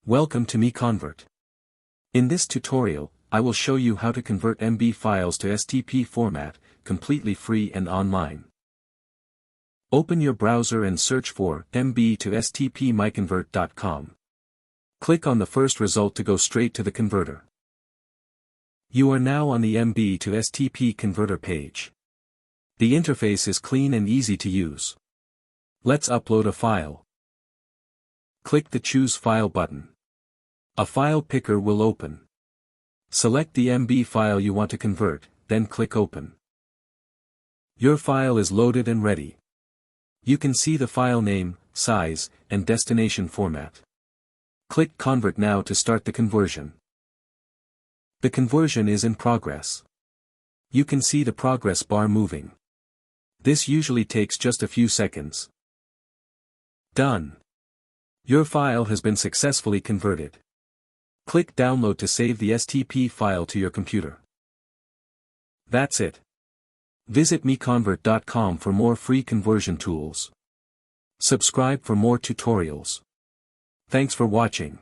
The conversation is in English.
Welcome to MiConvert. In this tutorial, I will show you how to convert MB files to STP format, completely free and online. Open your browser and search for MB to STP MiConvert.com. Click on the first result to go straight to the converter. You are now on the MB to STP converter page. The interface is clean and easy to use. Let's upload a file. Click the Choose File button. A file picker will open. Select the MB file you want to convert, then click Open. Your file is loaded and ready. You can see the file name, size, and destination format. Click Convert now to start the conversion. The conversion is in progress. You can see the progress bar moving. This usually takes just a few seconds. Done. Your file has been successfully converted. Click Download to save the STP file to your computer. That's it. Visit MiConvert.com for more free conversion tools. Subscribe for more tutorials. Thanks for watching.